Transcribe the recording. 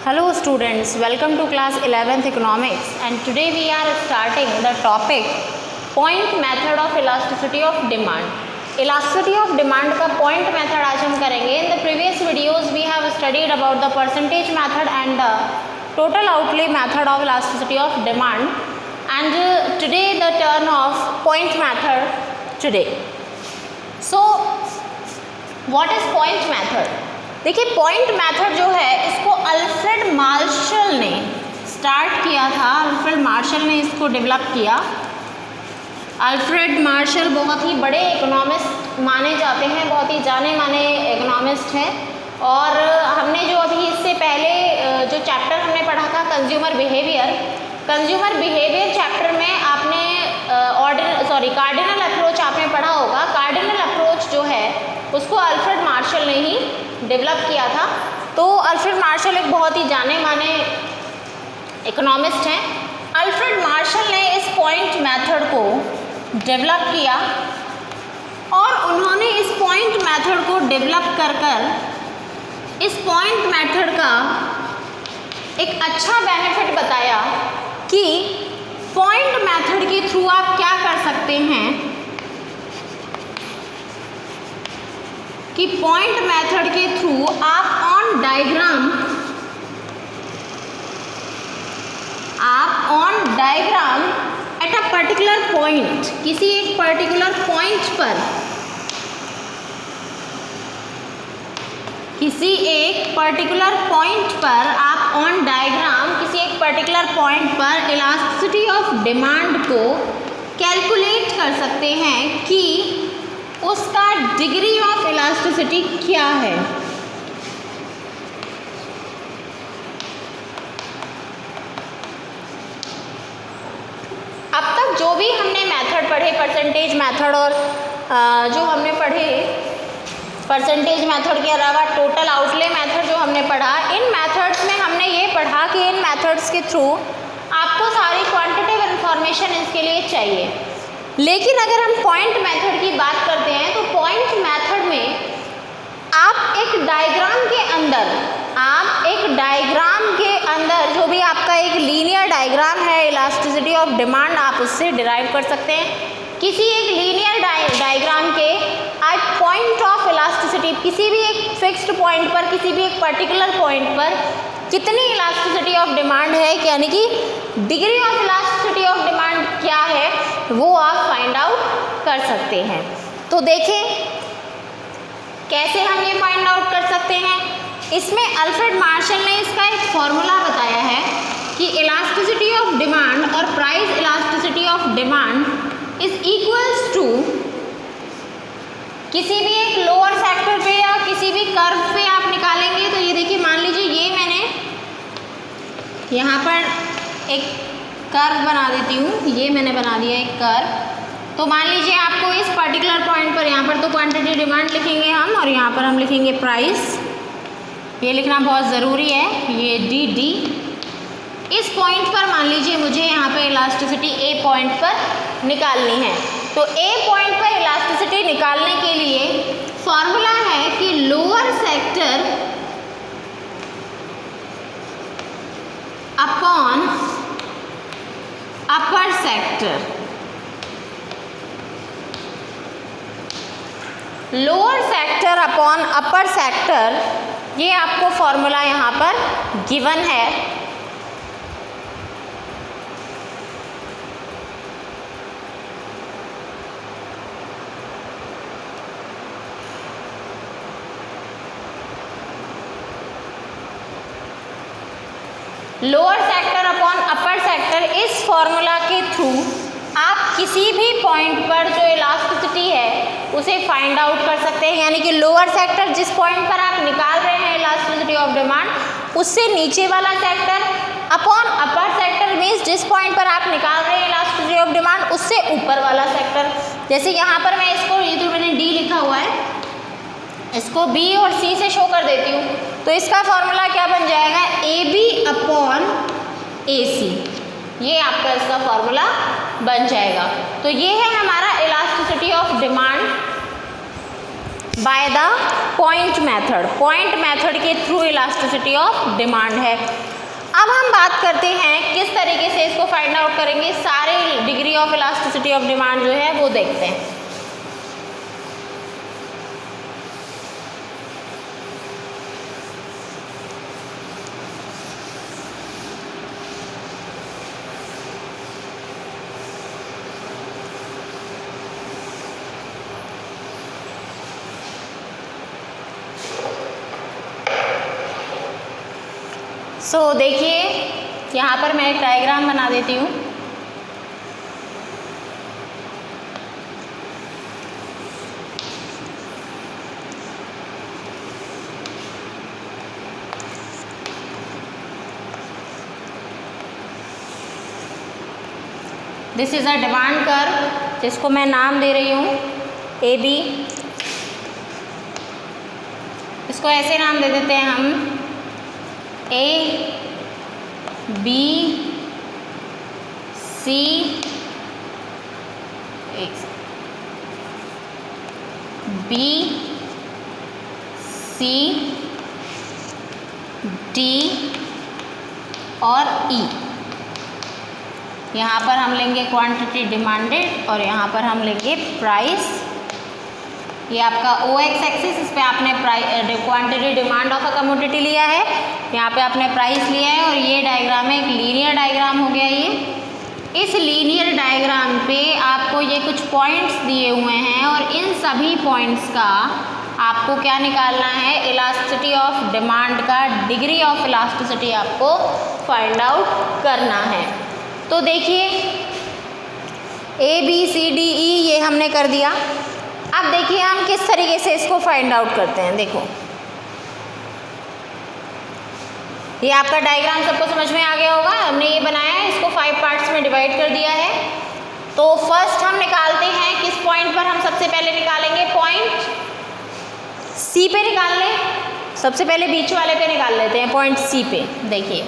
Hello students, welcome to class 11th economics and today we are starting the topic point method of elasticity of demand. Elasticity of demand का point method आज हम करेंगे. In the previous videos we have studied about the percentage method and the total outlay method of elasticity of demand and today the turn of point method today. So what is point method? देखिए point method जो है इसको Alfred Marshall ने start किया था. Alfred Marshall ने इसको develop किया. अल्फ्रेड मार्शल बहुत ही बड़े इकोनॉमिस्ट माने जाते हैं, बहुत ही जाने माने इकोनॉमिस्ट हैं. और हमने जो अभी इससे पहले जो चैप्टर हमने पढ़ा था कंज्यूमर बिहेवियर चैप्टर में आपने कार्डिनल अप्रोच आपने पढ़ा होगा. कार्डिनल अप्रोच जो है उसको अल्फ्रेड मार्शल ने ही डेवलप किया था. तो अल्फ्रेड मार्शल एक बहुत ही जाने माने इकोनॉमिस्ट हैं. अल्फ्रेड मार्शल ने इस पॉइंट मेथड को डेवलप किया और उन्होंने इस पॉइंट मेथड को डेवलप कर इस पॉइंट मेथड का एक अच्छा बेनिफिट बताया कि पॉइंट मेथड के थ्रू आप क्या कर सकते हैं कि पॉइंट मेथड के थ्रू आप on diagram at a particular point, किसी एक पर्टिकुलर पॉइंट पर आप ऑन डायग्राम किसी एक पर्टिकुलर पॉइंट पर इलास्टिसिटी ऑफ डिमांड को कैलकुलेट कर सकते हैं कि उसका डिग्री ऑफ इलास्टिसिटी क्या है. अब तक जो भी हमने मेथड पढ़े, परसेंटेज मेथड और जो हमने पढ़े परसेंटेज मेथड के अलावा टोटल आउटले मेथड जो हमने पढ़ा, इन मेथड्स में हमने ये पढ़ा कि इन मेथड्स के थ्रू आपको सारी क्वांटिटेटिव इंफॉर्मेशन इसके लिए चाहिए. लेकिन अगर हम पॉइंट मेथड की बात करते हैं तो पॉइंट मेथड में आप एक डायग्राम के अंदर जो भी आपका एक लीनियर डायग्राम है इलास्टिसिटी ऑफ डिमांड, आप उससे डिराइव कर सकते हैं. किसी एक लीनियर डायग्राम के एट पॉइंट ऑफ इलास्टिसिटी, किसी भी एक फिक्स्ड पॉइंट पर, किसी भी एक पर्टिकुलर पॉइंट पर कितनी इलास्टिसिटी ऑफ डिमांड है, यानी कि degree of elasticity of demand क्या है, वो आप फाइंड आउट कर सकते हैं. तो देखें कैसे हम ये फाइंड आउट कर सकते हैं. इसमें अल्फ्रेड मार्शल ने इसका एक फॉर्मूला बताया है कि इलास्टिसिटी ऑफ डिमांड और price elasticity of demand is equals to किसी भी एक लोअर सेक्टर पे या किसी भी कर्व पे आप निकालेंगे. तो ये देखिए, मान लीजिए ये मैंने यहाँ पर एक कर्व बना देती हूँ. ये मैंने बना दिया एक कर्व. तो मान लीजिए आपको इस पर्टिकुलर पॉइंट पर, यहाँ पर तो क्वांटिटी डिमांड लिखेंगे हम और यहाँ पर हम लिखेंगे प्राइस. ये लिखना बहुत ज़रूरी है. ये डी इस पॉइंट पर मान लीजिए मुझे यहाँ पे इलास्टिसिटी ए पॉइंट पर निकालनी है. तो ए पॉइंट पर इलास्टिसिटी निकालने के लिए फॉर्मूला है कि लोअर सेक्टर अपॉन अपर सेक्टर. लोअर सेक्टर अपॉन अपर सेक्टर, ये आपको फॉर्मूला यहाँ पर गिवन है. लोअर सेक्टर अपॉन अपर सेक्टर, इस फॉर्मूला के थ्रू आप किसी भी पॉइंट पर जो इलास्टिसिटी है उसे फाइंड आउट कर सकते हैं. यानी कि लोअर सेक्टर जिस पॉइंट पर आप निकाल रहे हैं इलास्टिसिटी ऑफ डिमांड, उससे नीचे वाला सेक्टर अपॉन अपर सेक्टर मीन्स जिस पॉइंट पर आप निकाल रहे हैं इलास्टिसिटी ऑफ डिमांड उससे ऊपर वाला सेक्टर. जैसे यहाँ पर मैं इसको, ये तो मैंने डी लिखा हुआ है, इसको बी और सी से शो कर देती हूँ. तो इसका फॉर्मूला क्या बन जाएगा, ए बी अपॉन ए सी. ये आपका इसका फॉर्मूला बन जाएगा. तो ये है हमारा elasticity of demand by the point method के थ्रू इलास्टिसिटी ऑफ डिमांड है। अब हम बात करते हैं किस तरीके से इसको फाइंड आउट करेंगे, सारे degree of elasticity of demand जो है वो देखते हैं। देखिए यहाँ पर मैं एक डायग्राम बना देती हूँ। This is a demand curve जिसको मैं नाम दे रही हूँ AB। इसको ऐसे नाम दे देते हैं हम A B C B C D और E। यहाँ पर हम लेंगे क्वांटिटी डिमांडेड और यहाँ पर हम लेंगे प्राइस। ये आपका OX एक्सिस, इस पे आपने quantity demand of a commodity लिया है, यहाँ पे आपने प्राइस लिया है और ये डायग्राम है, एक लीनियर डायग्राम हो गया ये। इस लीनियर डायग्राम पे आपको ये कुछ पॉइंट्स दिए हुए हैं और इन सभी पॉइंट्स का आपको क्या निकालना है, इलास्टिसिटी ऑफ डिमांड का डिग्री ऑफ इलास्टिसिटी आपको फाइंड आउट करना है। तो देखिए ABCDE ये हमने कर दिया। अब देखिए हम किस तरीके से इसको फाइंड आउट करते हैं। देखो ये आपका डायग्राम सबको समझ में आ गया होगा, हमने ये बनाया है, इसको 5 पार्ट्स में डिवाइड कर दिया है। तो फर्स्ट हम निकालते हैं किस पॉइंट पर, हम सबसे पहले निकालेंगे पॉइंट C पे निकाल लें, सबसे पहले बीच वाले पे निकाल लेते हैं, पॉइंट C पे। देखिए